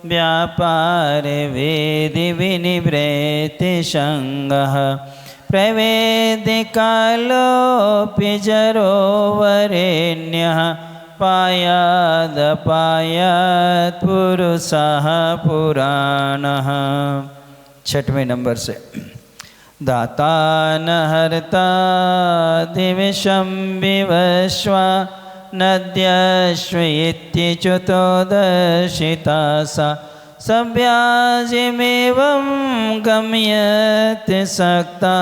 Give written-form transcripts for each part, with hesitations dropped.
व्यापारे वेदि विनिवृत्ति संगः प्रवेदिकालोऽपि जरो वरेण्यः पायादपायात् पुरुषः पुराणः। 6वें नंबर से दाता न हर्ता दिविषं विवश्वा नद्यश्वेत्य चतुर्दशिता सा सव्याजिमेवं गम्यत सक्ता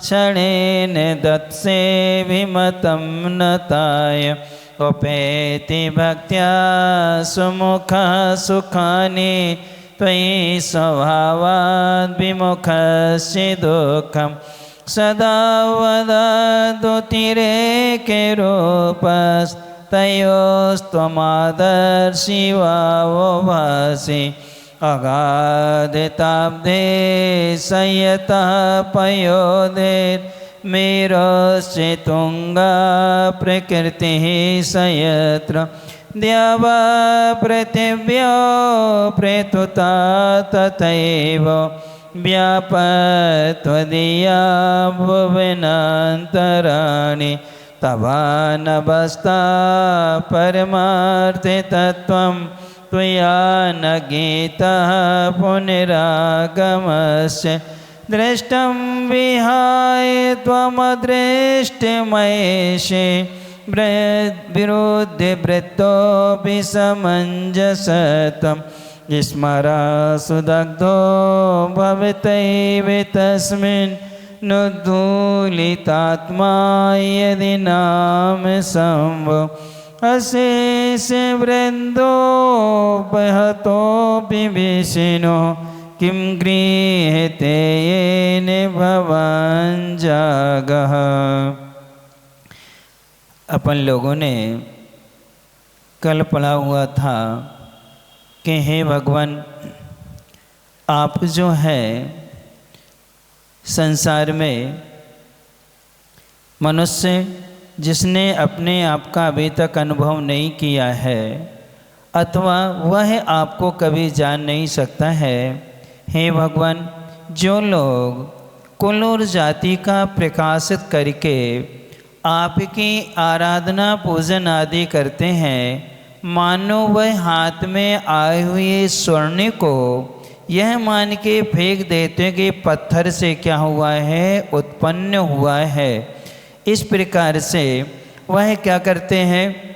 क्षणेन दत्से विमतं नताय उपेति भक्त्या सुमुखः सुखानि त्वयि स्वभावाद् विमुखस्य दुःखं सदा वददुतिरेके रूपस्तयोस्त्वमादर्शि वावो भासि अगाधिताब्धे संयतः पयोधेर्मेरोश्च तुङ्गा प्रकृतिः संयत्र द्यावा पृथिव्यो प्रेतुता तथैव व्यापत्वदीया भुवनान्तराणि तवानवस्था परमार्थे तत्त्वं त्वया न गीतः पुनरागमस्य दृष्टं विहाय त्वमदृष्टमयेषे विरुद्धवृत्तोऽपि समञ्जसत्वं स्मरा सुदग्धो भवतैव तस्मिन् नुद्धूलितात्मा यदि नाम संभो अशेष वृन्दोपहतोऽपि विष्णो किं गृह्यते येन भवान् जागः। अपन लोगों ने कल पढ़ा हुआ था कि हे भगवान, आप जो है संसार में मनुष्य जिसने अपने आप का अभी तक अनुभव नहीं किया है अथवा वह आपको कभी जान नहीं सकता है, हे भगवान, जो लोग कुल और जाति का प्रकाशित करके आपकी आराधना पूजन आदि करते हैं, मानो वह हाथ में आए हुए स्वर्ण को यह मान के फेंक देते कि पत्थर से क्या हुआ है, उत्पन्न हुआ है। इस प्रकार से वह क्या करते हैं,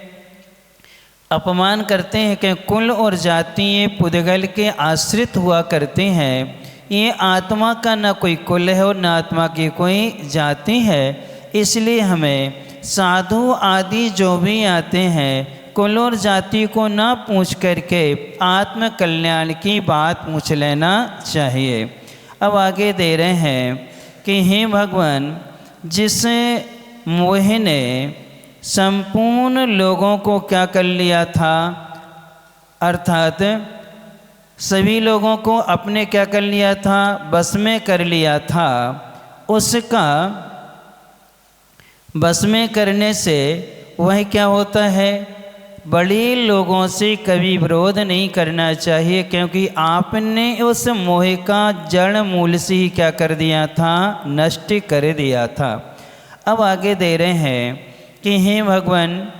अपमान करते हैं कि कुल और जाति ये पुद्गल के आश्रित हुआ करते हैं। ये आत्मा का न कोई कुल है और न आत्मा की कोई जाति है। इसलिए हमें साधु आदि जो भी आते हैं कुल और जाति को ना पूछ करके आत्म कल्याण की बात पूछ लेना चाहिए। अब आगे दे रहे हैं कि हे भगवान, जिस मोह ने संपूर्ण लोगों को क्या कर लिया था, अर्थात सभी लोगों को अपने क्या कर लिया था, बस में कर लिया था। उसका बस में करने से वह क्या होता है, बड़े लोगों से कभी विरोध नहीं करना चाहिए, क्योंकि आपने उस मोह का जड़ मूल से ही क्या कर दिया था, नष्ट कर दिया था। अब आगे दे रहे हैं कि हे भगवान,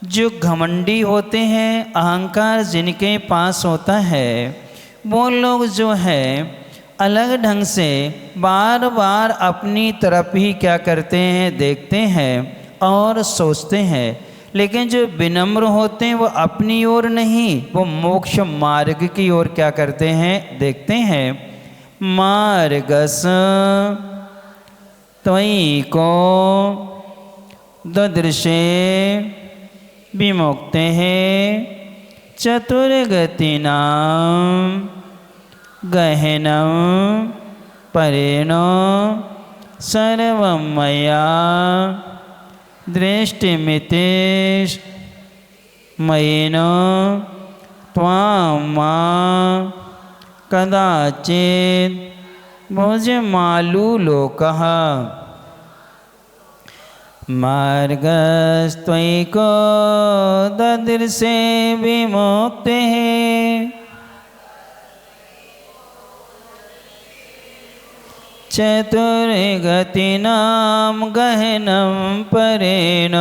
जो घमंडी होते हैं, अहंकार जिनके पास होता है, वो लोग जो है अलग ढंग से बार बार अपनी तरफ ही क्या करते हैं, देखते हैं और सोचते हैं। लेकिन जो विनम्र होते हैं वो अपनी ओर नहीं, वो मोक्ष मार्ग की ओर क्या करते हैं, देखते हैं। मार्गस त्वयि को ददृशे विमुक्ते चतुर्गतिनां गहनं परेणो सर्वं मया दृष्टिमितेश मयिनो त्वां मा कदाचित् भुजमालुलोकः मार्गस्त्वयि को ददृशे विमुक्तेः चतुर्गतीनां गहनं परेण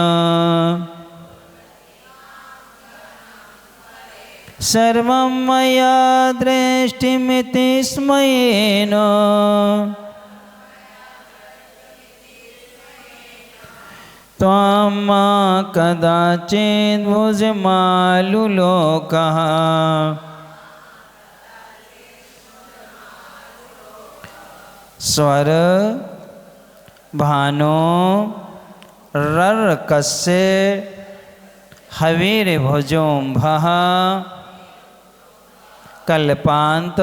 सर्वं मया दृष्टिमिति स्मयेन त्वां मा कदाचित् भुजमालुलोकः स्वर भानो रर्कस्य हविर्भुजोऽम्भः कल्पान्त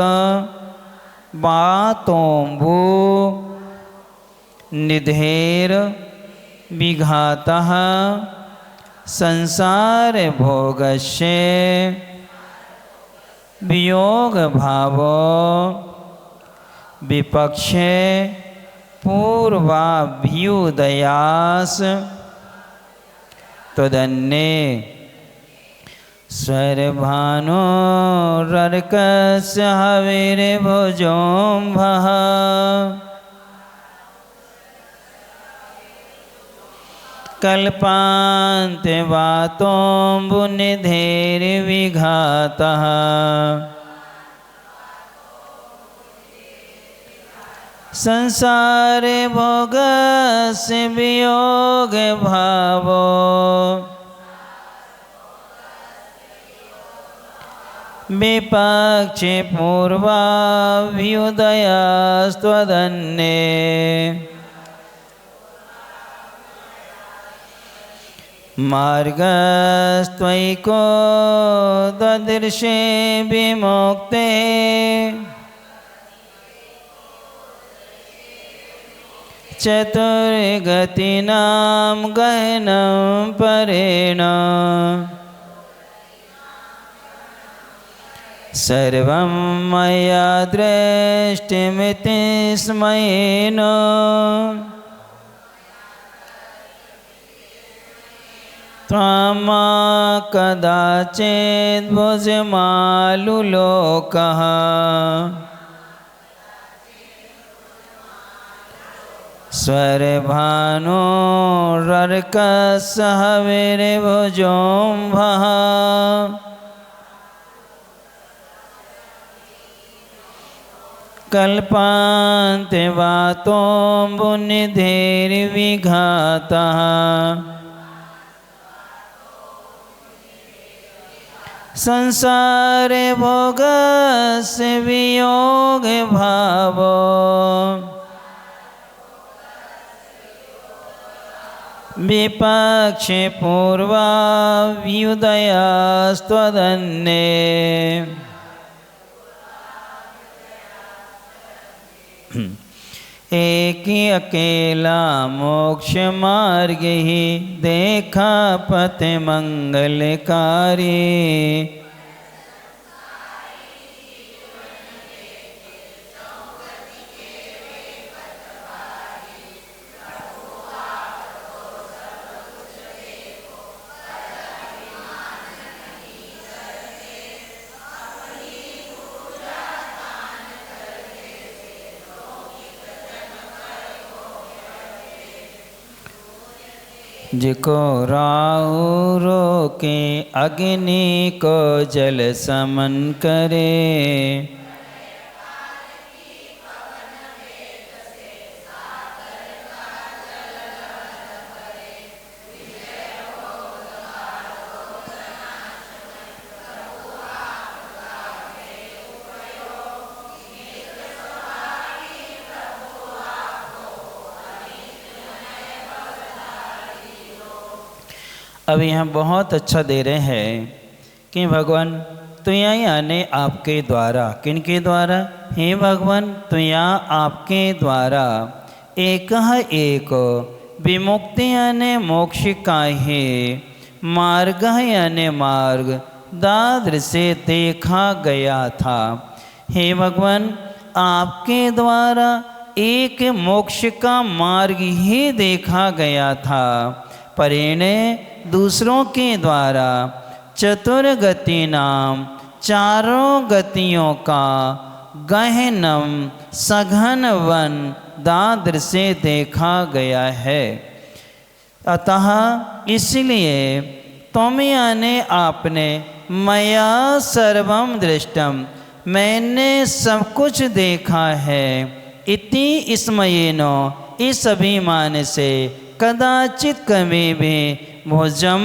वातोऽम्बु निधेर विघातः संसार भोगस्य वियोग भावो विपक्षे पूर्वाभ्युदयास त्वदन्ये स्वरभानो रर्कस्य हविर्भुजोऽम्भः कल्पान्ते वातोऽम्बुनिधेर्विघातः संसारे भोगस्य वियोग भावो विपक्षे पूर्वाभ्युदयास्त्वदन्ये मार्गस्त्वैको ददृशे विमुक्ते चतुर्गतीनां गहनं परेण सर्वं मया दृष्टिमिति स्मयेन त्वां मा कदाचित् भुजमालुलोकः स्वरभानो रर्कस्य हविर्भुजोऽम्भः कल्पान्ते वातोऽम्बुनिधेर्विघातः संसारे भोगस्य वियोग भावो विपक्षे पूर्वाभ्युदयास्त्वदन्ये एक ही अकेला मोक्ष मार्ग ही देखा पथ मंगलकारी जिको राहु रोके अग्नि को जल समन करे अब यहाँ बहुत अच्छा दे रहे हैं कि भगवान तो यहाँ आने आपके द्वारा, किनके द्वारा? हे भगवान तो यहाँ आपके द्वारा एक विमुक्ति यानी मोक्ष का है मार्ग यानी मार्ग दादृ से देखा गया था। हे भगवान आपके द्वारा एक मोक्ष का मार्ग ही देखा गया था, परिणे दूसरों के द्वारा चतुर्गति नाम चारों गतियों का गहनम सघन वन दादर से देखा गया है। अतः इसलिए तुम यानी आपने मया सर्वम दृष्टम, मैंने सब कुछ देखा है, इति स्मयेनो, इस अभिमान से, कदाचित कभी भी भुजम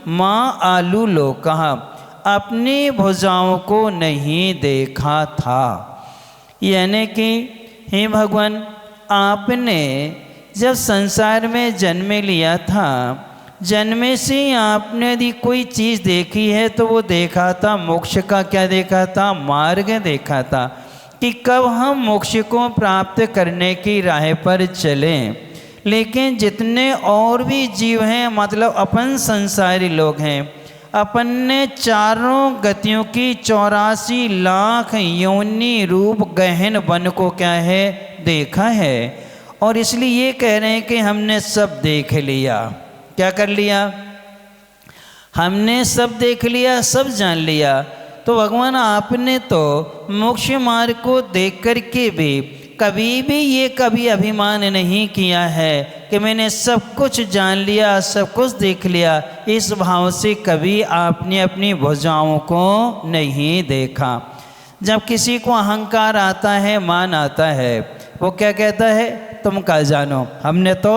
माँ आलू लोकः, अपनी भुजाओं को नहीं देखा था। यानी कि हे भगवान, आपने जब संसार में जन्म लिया था, जन्मे से आपने यदि कोई चीज़ देखी है तो वो देखा था मोक्ष का, क्या देखा था? मार्ग देखा था कि कब हम मोक्ष को प्राप्त करने की राह पर चलें। लेकिन जितने और भी जीव हैं, मतलब अपन संसारी लोग हैं, अपन ने चारों गतियों की 84 लाख योनि रूप गहन वन को क्या है? देखा है। और इसलिए ये कह रहे हैं कि हमने सब देख लिया। क्या कर लिया? हमने सब देख लिया, सब जान लिया। तो भगवान आपने तो मोक्ष मार्ग को देख कर के भी कभी भी ये कभी अभिमान नहीं किया है कि मैंने सब कुछ जान लिया, सब कुछ देख लिया। इस भाव से कभी आपने अपनी भुजाओं को नहीं देखा। जब किसी को अहंकार आता है, मान आता है, वो क्या कहता है? तुम क्या जानो, हमने तो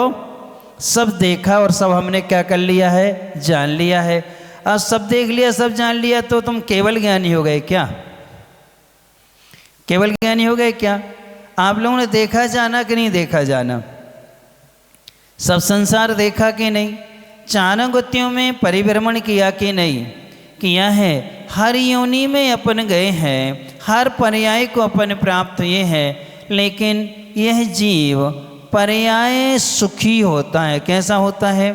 सब देखा और सब हमने क्या कर लिया है? जान लिया है। अब सब देख लिया, सब जान लिया, तो तुम केवल ज्ञानी हो गए क्या? केवल ज्ञानी हो गए क्या? आप लोगों ने देखा जाना कि नहीं देखा जाना? सब संसार देखा कि नहीं? चारों गतियों में परिभ्रमण किया कि नहीं? किया है। हर योनि में अपन गए हैं, हर पर्याय को अपन प्राप्त हुए हैं। लेकिन यह जीव पर्याय सुखी होता है। कैसा होता है?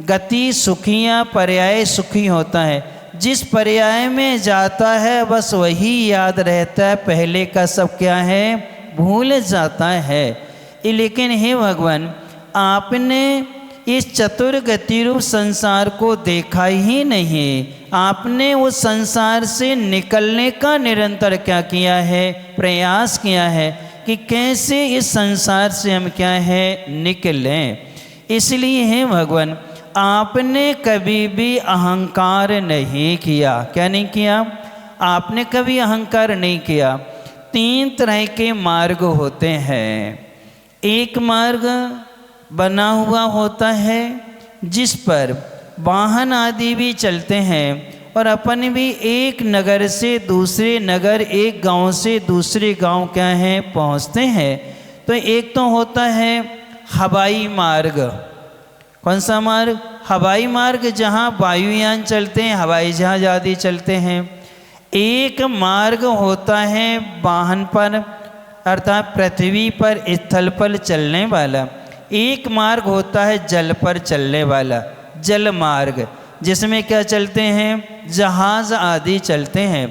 गति सुखी या पर्याय सुखी होता है। जिस पर्याय में जाता है बस वही याद रहता है, पहले का सब क्या है? भूल जाता है। लेकिन हे भगवान, आपने इस चतुर्गति रूप संसार को देखा ही नहीं। आपने उस संसार से निकलने का निरंतर क्या किया है? प्रयास किया है कि कैसे इस संसार से हम क्या है? निकलें। इसलिए हे भगवान, आपने कभी भी अहंकार नहीं किया। क्या नहीं किया? आपने कभी अहंकार नहीं किया। 3 तरह के मार्ग होते हैं। एक मार्ग बना हुआ होता है जिस पर वाहन आदि भी चलते हैं और अपन भी एक नगर से दूसरे नगर, एक गांव से दूसरे गांव क्या है? पहुंचते हैं। तो एक तो होता है हवाई मार्ग। कौन सा मार्ग? हवाई मार्ग, जहाँ वायुयान चलते हैं, हवाई जहाज आदि चलते हैं। एक मार्ग होता है वाहन पर, अर्थात पृथ्वी पर, स्थल पर चलने वाला। एक मार्ग होता है जल पर चलने वाला, जल मार्ग, जिसमें क्या चलते हैं? जहाज आदि चलते हैं।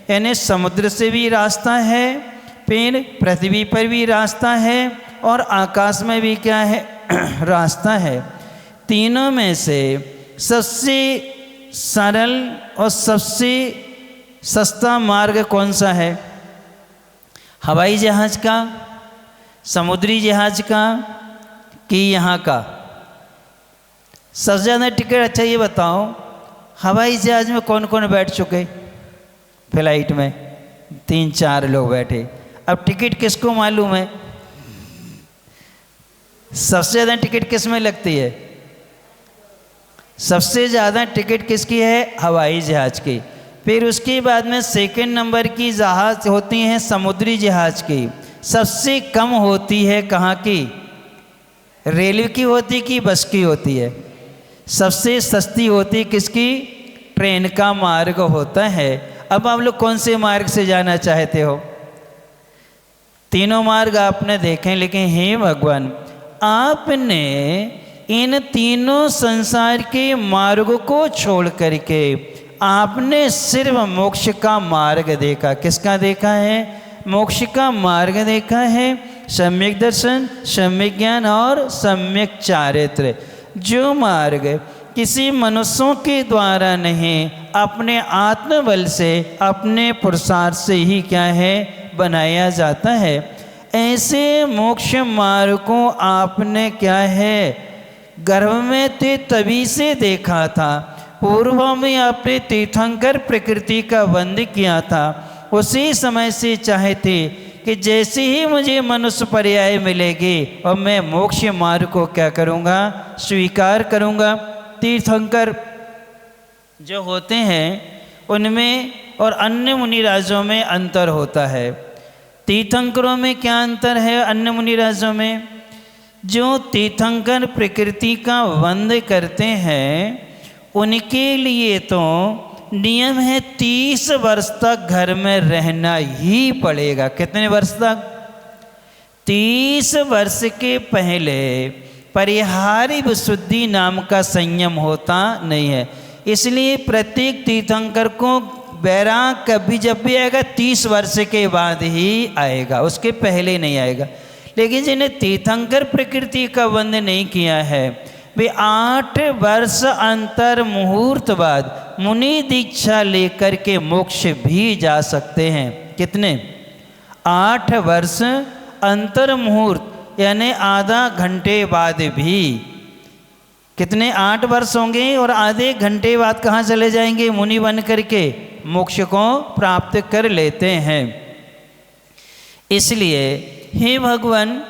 यानी समुद्र से भी रास्ता है, फिर पृथ्वी पर भी रास्ता है और आकाश में भी क्या है? रास्ता है। तीनों में से सबसे सरल और सबसे सस्ता मार्ग कौन सा है? हवाई जहाज का, समुद्री जहाज का, कि यहाँ का? सबसे ज़्यादा टिकट अच्छा ये बताओ, हवाई जहाज में कौन कौन बैठ चुके? फ्लाइट में 3-4 लोग बैठे। अब टिकट किसको मालूम है? सबसे ज़्यादा टिकट किस में लगती है? सबसे ज़्यादा टिकट किसकी है? हवाई जहाज की। फिर उसके बाद में सेकंड नंबर की जहाज होती हैं समुद्री जहाज की। सबसे कम होती है कहाँ की? रेलवे की होती कि बस की होती है? सबसे सस्ती होती किसकी? ट्रेन का मार्ग होता है। अब आप लोग कौन से मार्ग से जाना चाहते हो? तीनों मार्ग आपने देखे, लेकिन हे भगवान, आपने इन तीनों संसार के मार्गों को छोड़ करके आपने सिर्फ मोक्ष का मार्ग देखा। किसका देखा है? मोक्ष का मार्ग देखा है। सम्यक दर्शन, सम्यक ज्ञान और सम्यक चारित्र। जो मार्ग किसी मनुष्यों के द्वारा नहीं, अपने आत्मबल से, अपने पुरुषार्थ से ही क्या है? बनाया जाता है। ऐसे मोक्ष मार्ग को आपने क्या है गर्भ में थे तभी से देखा था। पूर्व में आपने तीर्थंकर प्रकृति का वंदन किया था, उसी समय से चाहते कि जैसे ही मुझे मनुष्य पर्याय मिलेगी और मैं मोक्ष मार्ग को क्या करूँगा, स्वीकार करूँगा। तीर्थंकर जो होते हैं उनमें और अन्य मुनि राजों में अंतर होता है। तीर्थंकरों में क्या अंतर है अन्य मुनि राजों में? जो तीर्थंकर प्रकृति का वंदन करते हैं उनके लिए तो नियम है 30 वर्ष तक घर में रहना ही पड़ेगा। कितने वर्ष तक? 30 वर्ष के पहले परिहारी विशुद्धि नाम का संयम होता नहीं है। इसलिए प्रत्येक तीर्थंकर को बैराग कभी जब भी आएगा 30 वर्ष के बाद ही आएगा, उसके पहले नहीं आएगा। लेकिन जिन्हें तीर्थंकर प्रकृति का वंदन नहीं किया है वे 8 वर्ष अंतर मुहूर्त बाद मुनि दीक्षा लेकर के मोक्ष भी जा सकते हैं। कितने? 8 वर्ष अंतर मुहूर्त यानी आधा घंटे बाद भी। कितने? 8 वर्ष होंगे और आधे घंटे बाद कहाँ चले जाएंगे? मुनि बन करके मोक्ष को प्राप्त कर लेते हैं। इसलिए हे भगवान,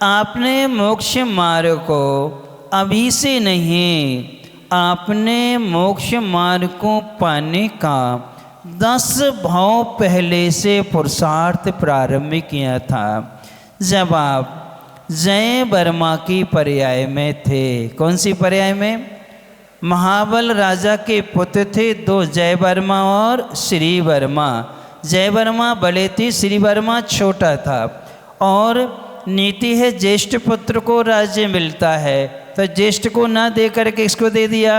आपने मोक्ष मार्ग को अभी से नहीं, आपने मोक्ष मार्ग को पाने का 10 भाव पहले से पुरुषार्थ प्रारंभ किया था जब आप जय वर्मा की पर्याय में थे। कौन सी पर्याय में? महाबल राजा के पुत्र थे 2, जय वर्मा और श्री वर्मा। जय वर्मा बड़े थे, श्री वर्मा छोटा था। और नीति है ज्येष्ठ पुत्र को राज्य मिलता है, तो ज्येष्ठ को ना दे करके इसको दे दिया,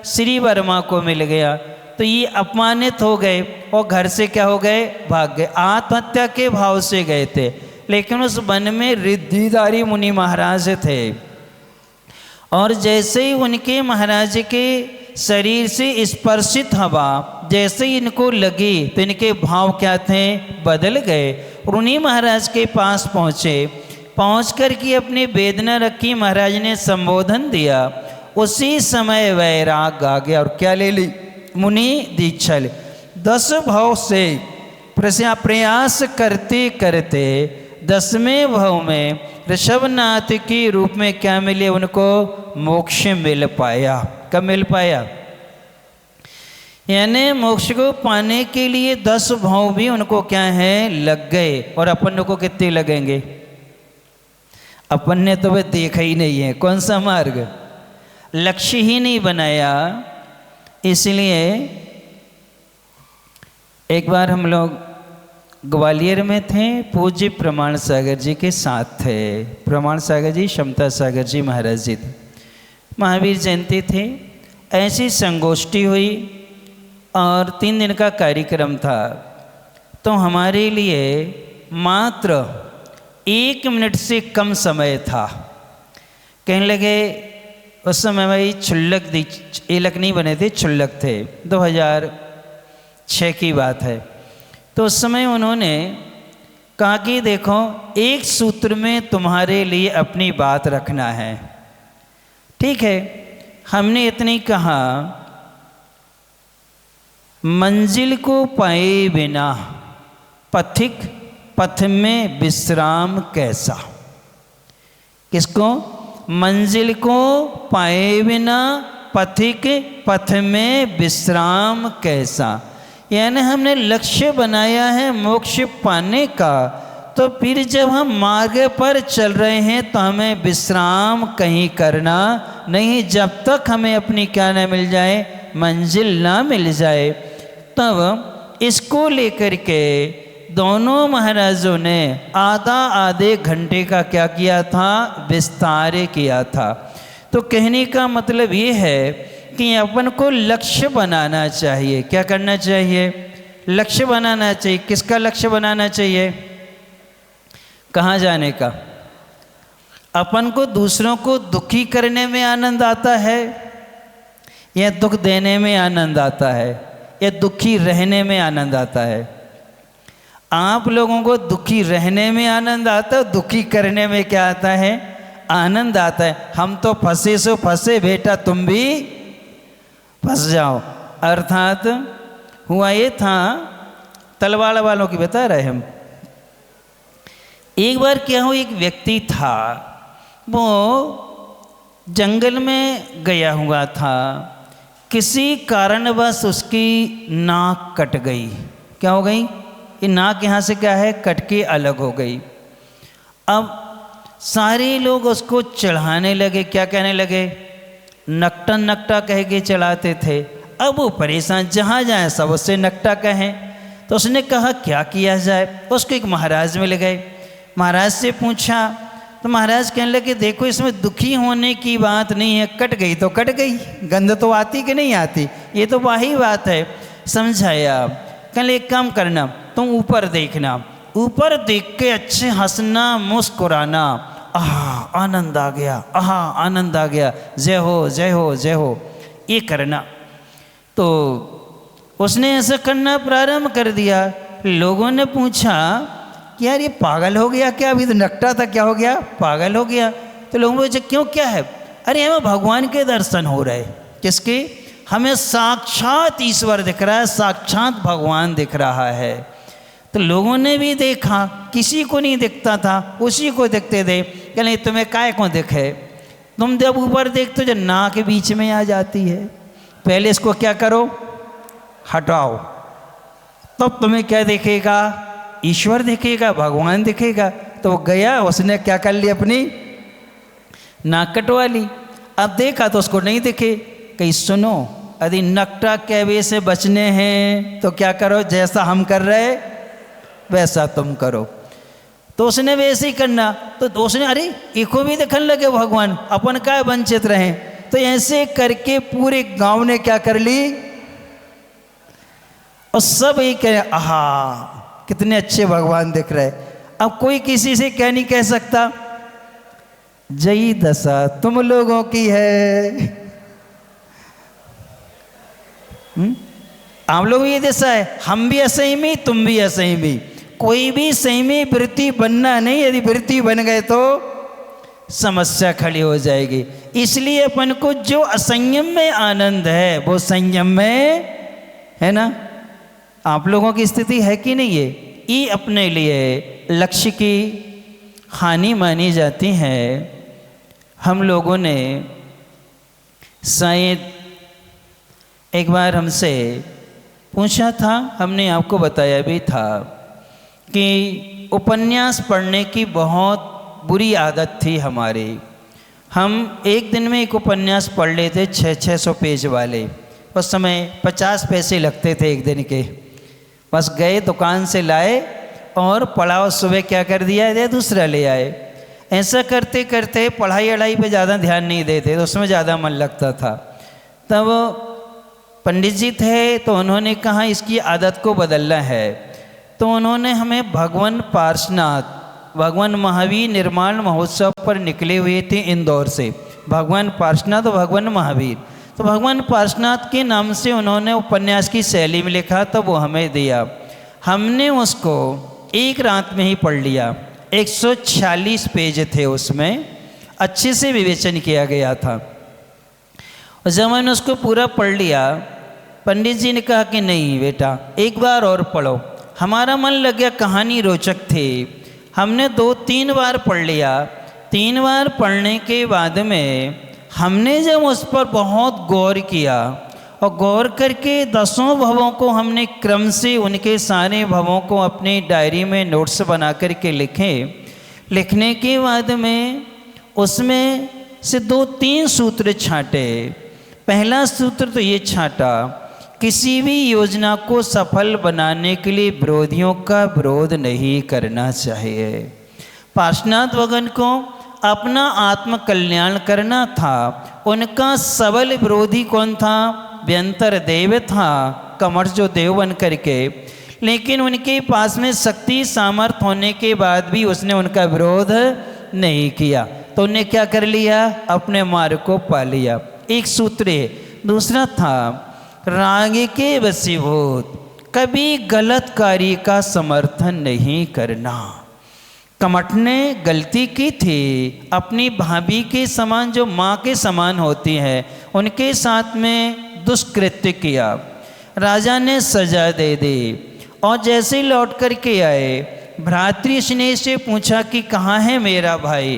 श्री वर्मा को मिल गया। तो ये अपमानित हो गए और घर से क्या हो गए? भाग गए। आत्महत्या के भाव से गए थे। लेकिन उस वन में रिद्धिधारी मुनि महाराज थे और जैसे ही उनके महाराज के शरीर से स्पर्शित हवा जैसे ही इनको लगी तो इनके भाव क्या थे? बदल गए। और उन्हीं महाराज के पास पहुँचे। पहुँच कर के अपनी वेदना रखी, महाराज ने संबोधन दिया। उसी समय वैराग आ गया और क्या ले ली? मुनि दीक्षा ले। 10 भाव से प्रयास करते करते 10वें भाव में ऋषभनाथ के रूप में क्या मिले? उनको मोक्ष मिल पाया। कब मिल पाया? यानी मोक्ष को पाने के लिए 10 भाव भी उनको क्या है? लग गए। और अपन को कितने लगेंगे? अपन ने तो वह देखा ही नहीं है कौन सा मार्ग, लक्ष्य ही नहीं बनाया। इसलिए एक बार हम लोग ग्वालियर में थे, पूज्य प्रमाण सागर जी के साथ थे। प्रमाण सागर जी, क्षमता सागर जी महाराज जी थे। महावीर जयंती थे। ऐसी संगोष्ठी हुई और 3 दिन का कार्यक्रम था। तो हमारे लिए मात्र 1 मिनट से कम समय था। कहने लगे, उस समय भाई छुल्लक एलक नहीं बने थे, छुल्लक थे। 2006 की बात है। तो उस समय उन्होंने कहा कि देखो, एक सूत्र में तुम्हारे लिए अपनी बात रखना है। ठीक है, हमने इतनी कहा, मंजिल को पाए बिना पथिक पथ में विश्राम कैसा। किसको? मंजिल को पाए बिना पथिक पथ में विश्राम कैसा। यानी हमने लक्ष्य बनाया है मोक्ष पाने का, तो फिर जब हम मार्ग पर चल रहे हैं तो हमें विश्राम कहीं करना नहीं, जब तक हमें अपनी क्या न मिल जाए, मंजिल ना मिल जाए। तब इसको लेकर के दोनों महाराजों ने आधे घंटे का क्या किया था? विस्तार किया था। तो कहने का मतलब ये है कि अपन को लक्ष्य बनाना चाहिए। क्या करना चाहिए? लक्ष्य बनाना चाहिए। किसका लक्ष्य बनाना चाहिए? कहाँ जाने का? अपन को दूसरों को दुखी करने में आनंद आता है या दुख देने में आनंद आता है या दुखी रहने में आनंद आता है? आप लोगों को दुखी रहने में आनंद आता है, दुखी करने में क्या आता है? आनंद आता है। हम तो फंसे सो फंसे बेटा, तुम भी फंस जाओ। अर्थात हुआ ये था, तलवाड़ वालों की बता रहे हम। एक बार क्या हो, एक व्यक्ति था, वो जंगल में गया हुआ था। किसी कारणवश उसकी नाक कट गई। क्या हो गई? ये नाक यहाँ से क्या है, कट के अलग हो गई। अब सारे लोग उसको चढ़ाने लगे। क्या कहने लगे? नकटा नकटा कह के चढ़ाते थे। अब वो परेशान, जहाँ जाए सब उससे नकटा कहें। तो उसने कहा क्या किया जाए। उसको एक महाराज मिल गए। महाराज से पूछा तो महाराज कहने लगे देखो इसमें दुखी होने की बात नहीं है, कट गई तो कट गई, गंध तो आती कि नहीं आती, ये तो वही बात है। समझाया। कहने एक काम करना, तुम ऊपर देखना, ऊपर देख के अच्छे हंसना मुस्कुराना। आह आनंद आ गया, आह आनंद आ गया, जय हो जय हो जय हो, ये करना। तो उसने ऐसा करना प्रारंभ कर दिया। लोगों ने पूछा कि यार ये पागल हो गया क्या? अभी तो नकटा था, क्या हो गया? पागल हो गया। तो लोगों ने पूछा क्यों, क्या है? अरे हमें भगवान के दर्शन हो रहे। किसके? हमें साक्षात ईश्वर दिख रहा है, साक्षात भगवान दिख रहा है। तो लोगों ने भी देखा, किसी को नहीं दिखता था, उसी को दिखते थे। कहने तुम्हें काय को दिखे? तुम जब ऊपर देखते हो, जब नाक के बीच में आ जाती है, पहले इसको क्या करो, हटाओ, तब तुम्हें क्या दिखेगा? ईश्वर दिखेगा, भगवान दिखेगा। तो वो गया, उसने क्या कर ली, अपनी नाक कटवा ली। अब देखा तो उसको नहीं दिखे। कहीं सुनो, यदि नकटा कैवे से बचने हैं तो क्या करो, जैसा हम कर रहे वैसा तुम करो। तो उसने वैसे ही करना। तो उसने अरे इको भी दिखने लगे भगवान, अपन क्या वंचित रहे। तो ऐसे करके पूरे गांव ने क्या कर ली, और सब ये कह रहे आहा कितने अच्छे भगवान दिख रहे। अब कोई किसी से क्या नहीं कह सकता, जई दशा तुम लोगों की है। आप लोग ये दशा है, हम भी असहमी, तुम भी असहमी। कोई भी संयमी वृत्ति बनना नहीं, यदि वृत्ति बन गए तो समस्या खड़ी हो जाएगी। इसलिए अपन को जो असंयम में आनंद है वो संयम में है ना। आप लोगों की स्थिति है कि नहीं है? ये अपने लिए लक्ष्य की हानि मानी जाती है। हम लोगों ने शायद एक बार हमसे पूछा था, हमने आपको बताया भी था कि उपन्यास पढ़ने की बहुत बुरी आदत थी हमारी। हम एक दिन में एक उपन्यास पढ़ लेते 600 पेज वाले। उस समय 50 पैसे लगते थे एक दिन के। बस गए दुकान से लाए और पढ़ा, और सुबह क्या कर दिया, या दूसरा ले आए। ऐसा करते करते पढ़ाई अढ़ाई पे ज़्यादा ध्यान नहीं देते, तो उसमें ज़्यादा मन लगता था। तब पंडित जी थे, तो उन्होंने कहा इसकी आदत को बदलना है। तो उन्होंने हमें भगवान पार्श्वनाथ, भगवान महावीर निर्माण महोत्सव पर निकले हुए थे इंदौर से, भगवान पार्श्वनाथ और भगवान महावीर। तो भगवान पार्श्वनाथ के नाम से उन्होंने उपन्यास की शैली में लिखा, तो वो हमें दिया। हमने उसको एक रात में ही पढ़ लिया। 146 पेज थे उसमें, अच्छे से विवेचन किया गया था। और जब मैंने उसको पूरा पढ़ लिया, पंडित जी ने कहा कि नहीं बेटा एक बार और पढ़ो। हमारा मन लग गया, कहानी रोचक थी। हमने 2-3 बार पढ़ लिया। 3 बार पढ़ने के बाद में हमने जब उस पर बहुत गौर किया, और गौर करके 10 भवों को हमने क्रम से उनके सारे भवों को अपनी डायरी में नोट्स बना कर के लिखे। लिखने के बाद में उसमें से 2-3 सूत्र छांटे। पहला सूत्र तो ये छांटा, किसी भी योजना को सफल बनाने के लिए विरोधियों का विरोध नहीं करना चाहिए। पार्श्वनाथ भगवान को अपना आत्म कल्याण करना था। उनका सबल विरोधी कौन था? व्यंतर देव था, कमर जो देव बन करके। लेकिन उनके पास में शक्ति सामर्थ्य होने के बाद भी उसने उनका विरोध नहीं किया। तो उन्हें क्या कर लिया? अपने मार्ग को पा लिया। एक सूत्र है। दूसरा था राग के वशीभूत, कभी गलत कार्य का समर्थन नहीं करना। कमठ ने गलती की थी, अपनी भाभी के समान जो माँ के समान होती है उनके साथ में दुष्कृत्य किया। राजा ने सजा दे दी और जैसे लौट कर के आए भ्रातृ स्नेह से पूछा कि कहाँ है मेरा भाई,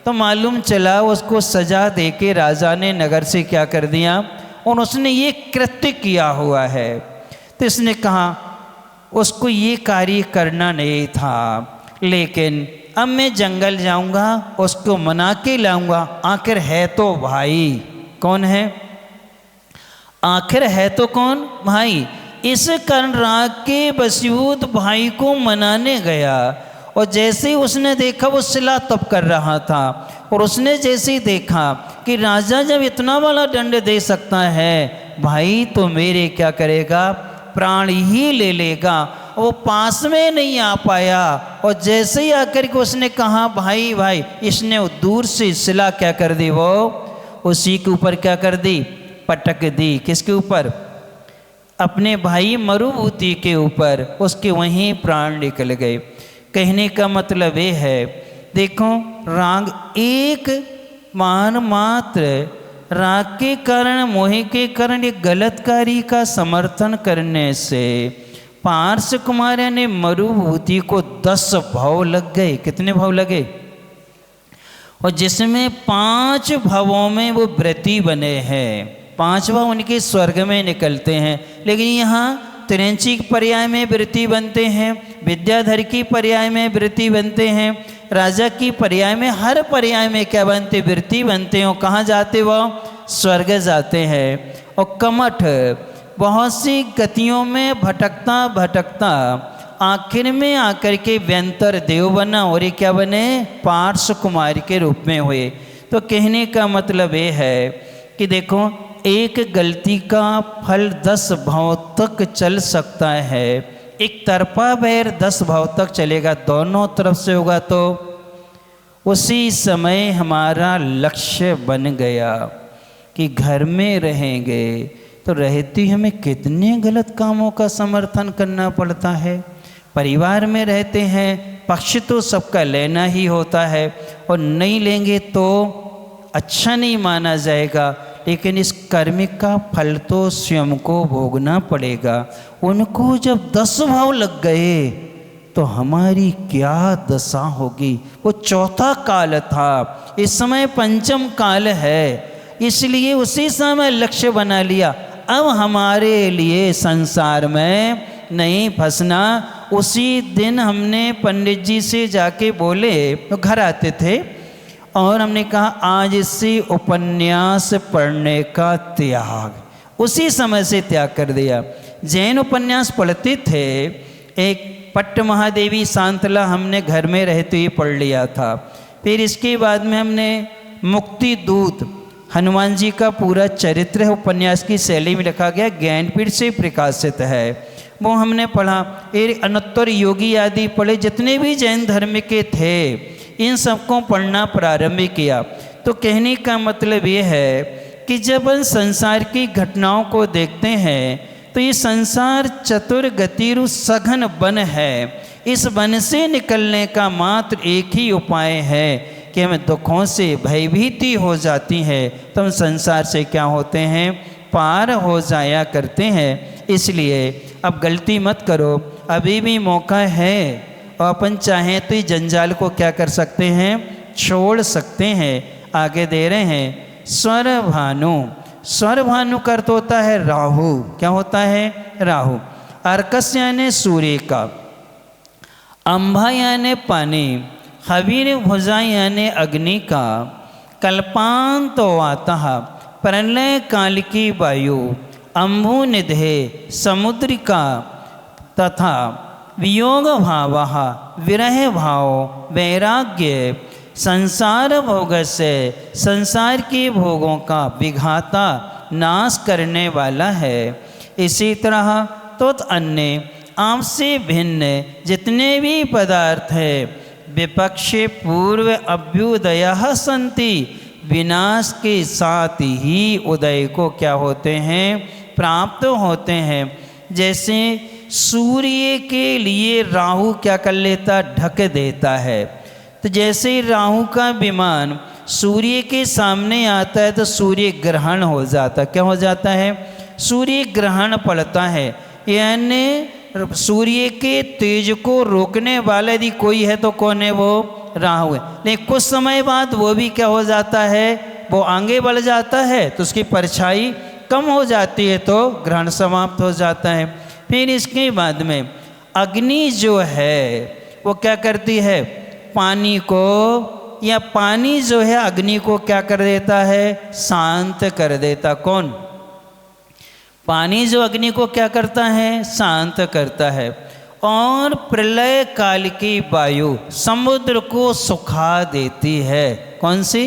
तो मालूम चला उसको सजा दे के राजा ने नगर से क्या कर दिया और उसने ये कृत्य किया हुआ है। तो इसने कहा उसको ये कार्य करना नहीं था, लेकिन अब मैं जंगल जाऊंगा उसको मना के लाऊंगा, आखिर है तो भाई। कौन है? आखिर है तो कौन? भाई। इस कारण राग के वशीभूत भाई को मनाने गया और जैसे ही उसने देखा वो सिला तप कर रहा था और उसने जैसे ही देखा कि राजा जब इतना बड़ा दंड दे सकता है भाई तो मेरे क्या करेगा, प्राण ही ले लेगा। वो पास में नहीं आ पाया और जैसे ही आकर के उसने कहा भाई भाई, इसने दूर से सिला क्या कर दी, वो उसी के ऊपर क्या कर दी, पटक दी। किसके ऊपर? अपने भाई मरुभूति के ऊपर। उसके वहीं प्राण निकल गए। कहने का मतलब ये है, देखो राग एक मान मात्र राग के कारण, मोह के कारण, एक गलत कार्य का समर्थन करने से पार्श कुमार ने मरुभूति को 10 भाव लग गए। कितने भाव लगे? और जिसमें 5 भावों में वो व्रती बने हैं, 5 भाव उनके स्वर्ग में निकलते हैं। लेकिन यहाँ तिरंची पर्याय में वृत्ति बनते हैं, विद्याधर की पर्याय में वृत्ति बनते हैं, राजा की पर्याय में, हर पर्याय में क्या बनते, वृत्ति बनते हैं। और कहाँ जाते वो? स्वर्ग जाते हैं। और कमठ बहुत सी गतियों में भटकता भटकता आखिर में आकर के व्यंतर देव बना और ये क्या बने, पार्श कुमार के रूप में हुए। तो कहने का मतलब ये है कि देखो एक गलती का फल 10 भाव तक चल सकता है। एक तरफा बैर 10 भाव तक चलेगा, दोनों तरफ से होगा तो उसी समय हमारा लक्ष्य बन गया कि घर में रहेंगे तो रहती हमें कितने गलत कामों का समर्थन करना पड़ता है। परिवार में रहते हैं, पक्ष तो सबका लेना ही होता है और नहीं लेंगे तो अच्छा नहीं माना जाएगा, लेकिन इस कर्म का फल तो स्वयं को भोगना पड़ेगा। उनको जब 10 भाव लग गए तो हमारी क्या दशा होगी। वो चौथा काल था, इस समय पंचम काल है, इसलिए उसी समय लक्ष्य बना लिया। अब हमारे लिए संसार में नहीं फंसना। उसी दिन हमने पंडित जी से जाके बोले, तो घर आते थे और हमने कहा आज से उपन्यास पढ़ने का त्याग। उसी समय से त्याग कर दिया। जैन उपन्यास पढ़ते थे, एक पट्ट महादेवी शांतला हमने घर में रहते हुए पढ़ लिया था। फिर इसके बाद में हमने मुक्ति दूत हनुमान जी का पूरा चरित्र है, उपन्यास की शैली में लिखा गया, ज्ञानपीठ से प्रकाशित है, वो हमने पढ़ा। फिर अनुत्तर योगी आदि पढ़े, जितने भी जैन धर्म के थे इन सबको पढ़ना प्रारंभ किया। तो कहने का मतलब ये है कि जब संसार की घटनाओं को देखते हैं तो ये संसार चतुर गतिरु सघन वन है। इस वन से निकलने का मात्र एक ही उपाय है कि हमें दुखों से भयभीति हो जाती है तो हम संसार से क्या होते हैं, पार हो जाया करते हैं। इसलिए अब गलती मत करो, अभी भी मौका है और अपन चाहें तो इस जंजाल को क्या कर सकते हैं, छोड़ सकते हैं। आगे दे रहे हैं स्वर भानु। स्वर भानु का अर्थ होता है राहु। क्या होता है? राहु। अर्कस यानी सूर्य का, अंबा यानी पानी, हवीर भुजा यानी अग्नि का, कल्पांत वाता प्रलय काल की वायु, अम्बु निधे समुद्र का, तथा वियोग भाव विरह भाव वैराग्य संसार भोग से संसार के भोगों का विघाता नाश करने वाला है। इसी तरह तो अन्य आपसे भिन्न जितने भी पदार्थ हैं विपक्ष पूर्व अभ्युदय संति, विनाश के साथ ही उदय को क्या होते हैं, प्राप्त होते हैं। जैसे सूर्य के लिए राहु क्या कर लेता, ढक देता है। तो जैसे ही राहु का विमान सूर्य के सामने आता है तो सूर्य ग्रहण हो जाता, क्या हो जाता है, सूर्य ग्रहण पड़ता है। यानी सूर्य के तेज को रोकने वाला यदि कोई है तो कौन है, वो राहु है। लेकिन कुछ समय बाद वो भी क्या हो जाता है, वो आगे बढ़ जाता है तो उसकी परछाई कम हो जाती है तो ग्रहण समाप्त हो जाता है। फिर इसके बाद में अग्नि जो है वो क्या करती है, पानी को, या पानी जो है अग्नि को क्या कर देता है, शांत कर देता। कौन, पानी जो अग्नि को क्या करता है, शांत करता है। और प्रलय काल की वायु समुद्र को सुखा देती है। कौन सी,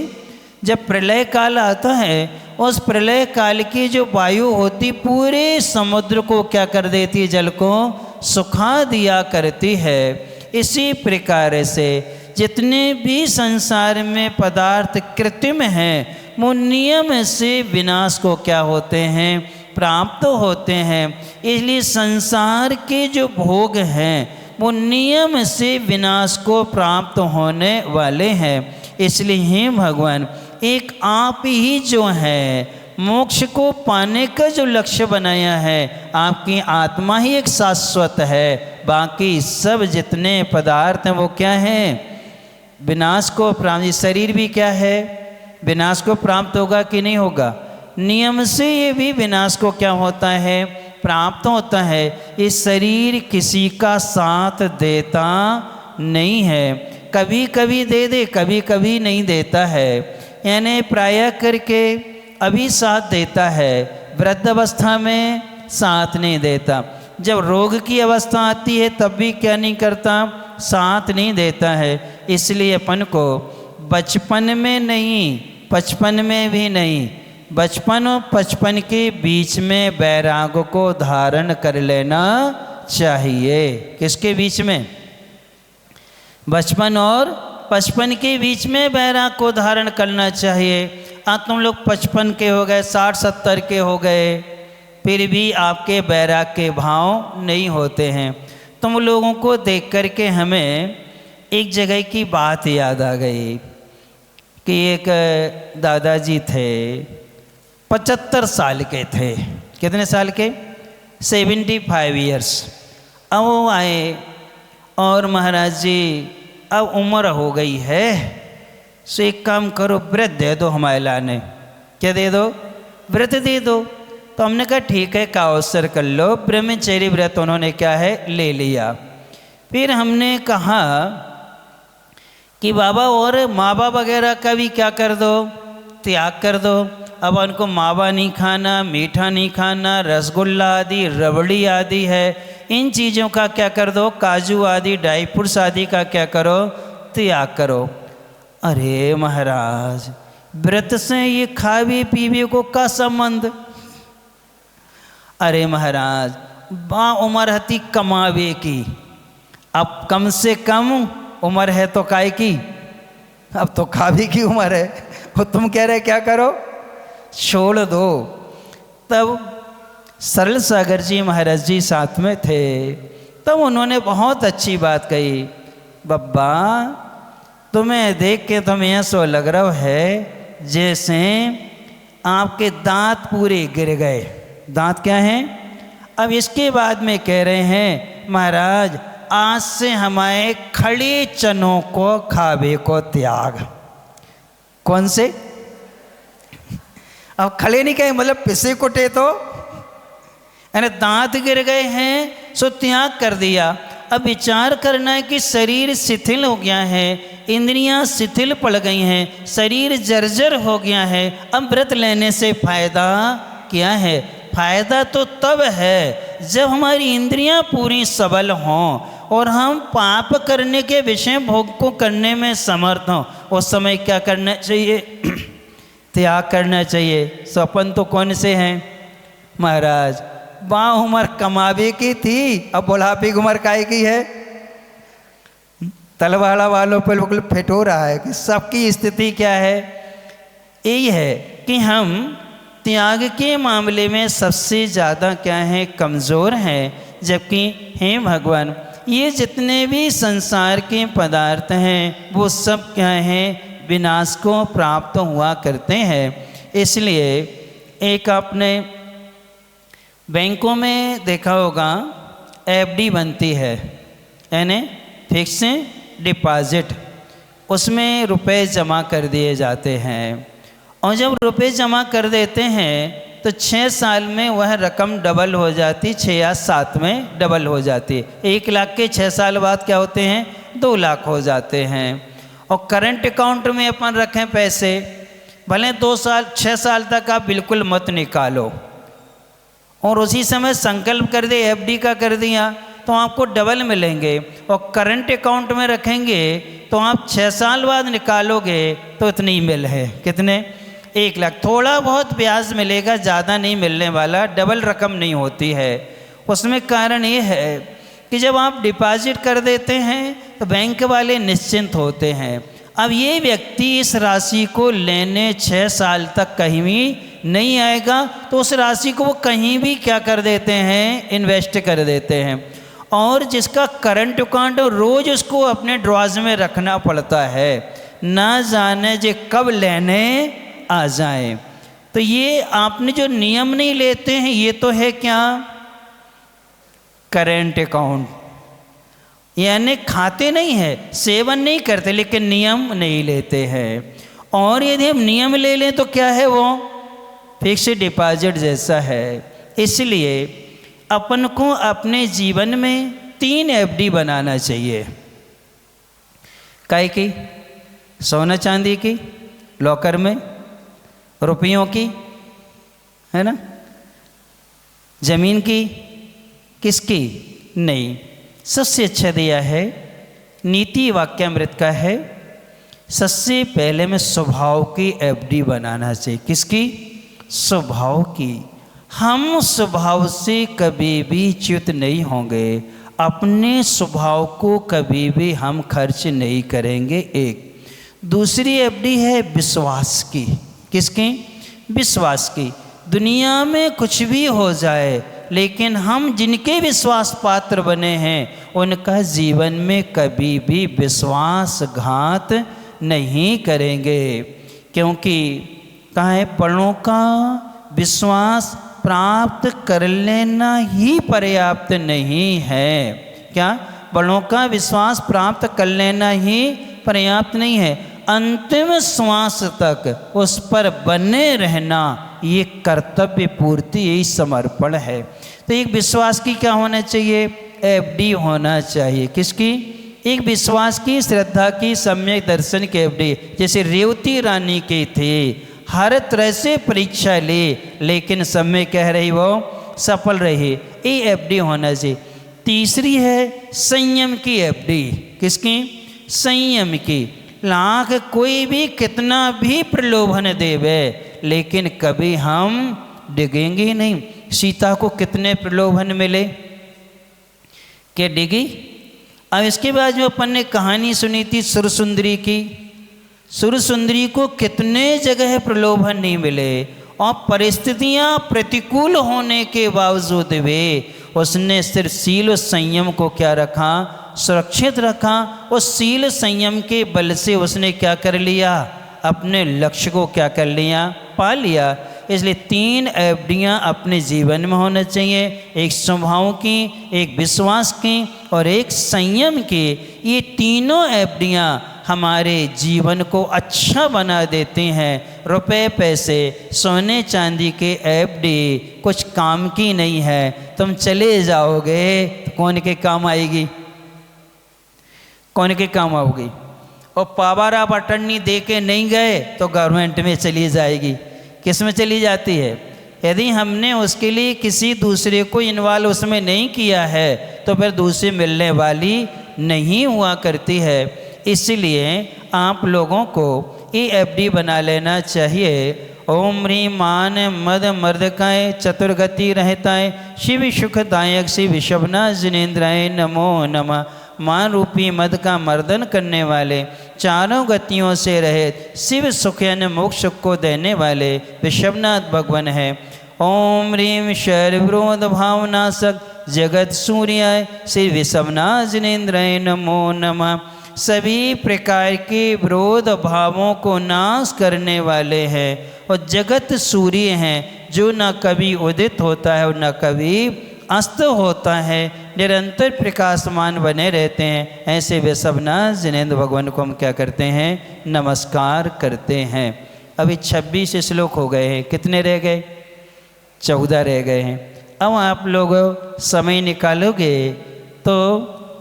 जब प्रलय काल आता है उस प्रलय काल की जो वायु होती पूरे समुद्र को क्या कर देती है, जल को सुखा दिया करती है। इसी प्रकार से जितने भी संसार में पदार्थ कृत्रिम हैं वो नियम से विनाश को क्या होते हैं, प्राप्त होते हैं। इसलिए संसार के जो भोग हैं वो नियम से विनाश को प्राप्त होने वाले हैं। इसलिए हे भगवान, एक आप ही जो है मोक्ष को पाने का जो लक्ष्य बनाया है, आपकी आत्मा ही एक शाश्वत है, बाकी सब जितने पदार्थ हैं वो क्या हैं, विनाश को प्राप्त। शरीर भी क्या है, विनाश को प्राप्त होगा कि नहीं होगा, नियम से ये भी विनाश को क्या होता है, प्राप्त होता है। ये शरीर किसी का साथ देता नहीं है, कभी कभी दे दे, कभी कभी नहीं देता है। यानी प्रायः करके अभी साथ देता है, वृद्ध अवस्था में साथ नहीं देता। जब रोग की अवस्था आती है तब भी क्या नहीं करता, साथ नहीं देता है। इसलिए अपन को बचपन में नहीं, बचपन में भी नहीं, बचपन और बचपन के बीच में वैराग को धारण कर लेना चाहिए। किसके बीच में, बचपन और बचपन के बीच में वैराग को धारण करना चाहिए। आज तुम लोग 55 के हो गए, 60-70 के हो गए, फिर भी आपके वैराग के भाव नहीं होते हैं। तुम लोगों को देख कर के हमें एक जगह की बात याद आ गई कि एक दादाजी थे, 75 साल के थे। कितने साल के, 75 ईयर्स। अब वो आए और महाराज जी अब उम्र हो गई है, सो एक काम करो, व्रत दे दो हमारे लाने। क्या दे दो, व्रत दे दो। तो हमने कहा ठीक है, का अवसर कर लो। ब्रह्मचर्य व्रत उन्होंने क्या है, ले लिया। फिर हमने कहा कि बाबा और मावा वगैरह का भी क्या कर दो, त्याग कर दो। अब उनको मावा नहीं खाना, मीठा नहीं खाना, रसगुल्ला आदि, रबड़ी आदि है, इन चीज़ों का क्या कर दो, काजू आदि, ड्राई फ्रूट्स आदि का क्या करो, त्याग करो। अरे महाराज, व्रत से ये खावे पीवे को का संबंध। अरे महाराज, बा उम्र हती कमावे की, अब कम से कम उम्र है तो काय की, अब तो खावे की उम्र है, वो तुम कह रहे क्या करो, छोड़ दो। तब सरल सागर जी महाराज जी साथ में थे, तब उन्होंने बहुत अच्छी बात कही, बब्बा तुम्हें देख के तो मैं सो लग रहा है जैसे आपके दांत पूरे गिर गए। दांत क्या हैं, अब इसके बाद में कह रहे हैं महाराज आज से हमारे खड़े चनों को खावे को त्याग। कौन से, अब खड़े नहीं कहे, मतलब पिसे कुटे तो, यानी दांत गिर गए हैं सो त्याग कर दिया। अब विचार करना है कि शरीर शिथिल हो गया है, इंद्रियां शिथिल पड़ गई हैं, शरीर जर्जर हो गया है। अब व्रत लेने से फायदा क्या है, फायदा तो तब है जब हमारी इंद्रियां पूरी सबल हों और हम पाप करने के विषय भोग को करने में समर्थ हों। उस समय क्या करना चाहिए, त्याग करना चाहिए। स्वपन तो कौन से हैं महाराज, बा उम्र कमावे की थी, अब बुढ़ापे की उम्र काय की है। तलवाड़ा वालों पर बिल्कुल फेटो रहा है कि सबकी स्थिति क्या है, यही है कि हम त्याग के मामले में सबसे ज़्यादा क्या है, कमज़ोर हैं। जबकि हे भगवान, ये जितने भी संसार के पदार्थ हैं वो सब क्या हैं, विनाश को प्राप्त हुआ करते हैं। इसलिए एक आपने बैंकों में देखा होगा एफडी बनती है, यानी फिक्स डिपॉजिट, उसमें रुपए जमा कर दिए जाते हैं। और जब रुपए जमा कर देते हैं तो 6 साल में वह रकम डबल हो जाती, 6 या 7 में डबल हो जाती। 1 लाख के 6 साल बाद क्या होते हैं, 2 लाख हो जाते हैं। और करंट अकाउंट में अपन रखें पैसे, भले 2 साल 6 साल तक आप बिल्कुल मत निकालो, और उसी समय संकल्प कर दे एफडी का कर दिया तो आपको डबल मिलेंगे। और करंट अकाउंट में रखेंगे तो आप 6 साल बाद निकालोगे तो इतनी मिल है, कितने, 1 लाख। थोड़ा बहुत ब्याज मिलेगा, ज़्यादा नहीं मिलने वाला, डबल रकम नहीं होती है। उसमें कारण ये है कि जब आप डिपॉजिट कर देते हैं तो बैंक वाले निश्चिंत होते हैं। अब ये व्यक्ति इस राशि को लेने 6 साल तक कहीं भी नहीं आएगा, तो उस राशि को वो कहीं भी क्या कर देते हैं, इन्वेस्ट कर देते हैं। और जिसका करंट अकाउंट रोज़ उसको अपने ड्रॉज में रखना पड़ता है, ना जाने जे कब लेने आ जाए। तो ये आपने जो नियम नहीं लेते हैं, ये तो है क्या, करंट अकाउंट, यानी खाते नहीं है, सेवन नहीं करते, लेकिन नियम नहीं लेते हैं। और यदि हम नियम ले लें तो क्या है, वो फिक्स डिपॉजिट जैसा है। इसलिए अपन को अपने जीवन में 3 एफडी बनाना चाहिए। काय की, सोना चांदी की, लॉकर में, रुपयों की, है ना, जमीन की, किसकी नहीं। सबसे अच्छा दिया है नीति वाक्यामृत का है, सबसे पहले में स्वभाव की एफडी बनाना चाहिए। किसकी, स्वभाव की। हम स्वभाव से कभी भी च्युत नहीं होंगे, अपने स्वभाव को कभी भी हम खर्च नहीं करेंगे। एक दूसरी एफडी है विश्वास की। किसकी, विश्वास की। दुनिया में कुछ भी हो जाए, लेकिन हम जिनके विश्वास पात्र बने हैं उनका जीवन में कभी भी विश्वासघात नहीं करेंगे। क्योंकि कहाँ है, पलों का विश्वास प्राप्त कर लेना ही पर्याप्त नहीं है। क्या, बड़ों का विश्वास प्राप्त कर लेना ही पर्याप्त नहीं है, अंतिम श्वास तक उस पर बने रहना ये कर्तव्य पूर्ति, यही समर्पण है। तो एक विश्वास की क्या होना चाहिए, एफडी होना चाहिए। किसकी, एक विश्वास की, श्रद्धा की, सम्यक दर्शन की एफडी। जैसे रेवती रानी की थी, हर तरह से परीक्षा ली लेकिन समय कह रही वो सफल रही, ये एफडी होना चाहिए। तीसरी है संयम की एफडी। किसकी, संयम की। लाख कोई भी कितना भी प्रलोभन देवे, लेकिन कभी हम डिगेंगे नहीं। सीता को कितने प्रलोभन मिले, क्या डिगी। अब इसके बाद जो अपन ने कहानी सुनी थी सुरसुंदरी की, सुरसुंदरी को कितने जगह प्रलोभन नहीं मिले, और परिस्थितियां प्रतिकूल होने के बावजूद भी उसने सिर्फ सील और संयम को क्या रखा, सुरक्षित रखा। उस सील संयम के बल से उसने क्या कर लिया, अपने लक्ष्य को क्या कर लिया, पा लिया। इसलिए 3 एफडियाँ अपने जीवन में होना चाहिए, एक स्वभाव की, एक विश्वास की और एक संयम की। ये तीनों एफडियाँ हमारे जीवन को अच्छा बना देते हैं। रुपए पैसे सोने चांदी के एफडी कुछ काम की नहीं है, तुम चले जाओगे तो कौन के काम आएगी, कौन के काम आओगी। और पावर ऑफ अटर्नी दे के नहीं गए तो गवर्नमेंट में चली जाएगी। किस में चली जाती है, यदि हमने उसके लिए किसी दूसरे को इन्वॉल्व उसमें नहीं किया है तो फिर दूसरी मिलने वाली नहीं हुआ करती है। इसलिए आप लोगों को ये एफडी बना लेना चाहिए। ओम ह्रीं मान मद मर्दकाय चतुर्गति रहताय शिव सुखदायक शिव शबना जिनेन्द्राय नमो नमः। मान रूपी मद का मर्दन करने वाले, चारों गतियों से रहित, शिव सुख यानी मोक्ष सुख को देने वाले विषभनाथ भगवान है। ओम ह्रीं शैर्विरोध भावनाशक जगत सूर्याय श्री विषमनाथ जिनेन्द्राय नमो नमः। सभी प्रकार के विरोध भावों को नाश करने वाले हैं और जगत सूर्य हैं जो न कभी उदित होता है और न कभी अस्त होता है, निरंतर प्रकाशमान बने रहते हैं। ऐसे वृषभनाथ जिनेन्द्र भगवान को हम क्या करते हैं, नमस्कार करते हैं। अभी 26 श्लोक हो गए हैं, कितने रह गए, 14 रह गए हैं। अब आप लोग समय निकालोगे तो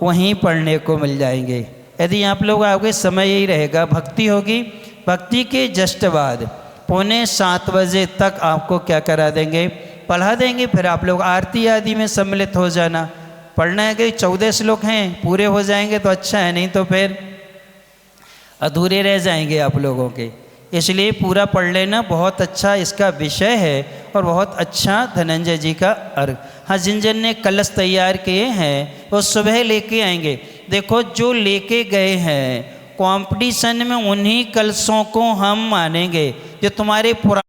वहीं पढ़ने को मिल जाएंगे। यदि आप लोग आओगे समय यही रहेगा, भक्ति होगी, भक्ति के जस्ट बाद 6:45 बजे तक आपको क्या करा देंगे, पढ़ा देंगे। फिर आप लोग आरती आदि में सम्मिलित हो जाना। पढ़ना है कि 14 श्लोक हैं, पूरे हो जाएंगे तो अच्छा है, नहीं तो फिर अधूरे रह जाएंगे आप लोगों के। इसलिए पूरा पढ़ लेना, बहुत अच्छा इसका विषय है और बहुत अच्छा धनंजय जी का अर्घ। हाँ, जिन जिन ने कलश तैयार किए हैं वो सुबह लेके आएंगे। देखो जो लेके गए हैं कंपटीशन में उन्हीं कलशों को हम मानेंगे जो तुम्हारे पुराने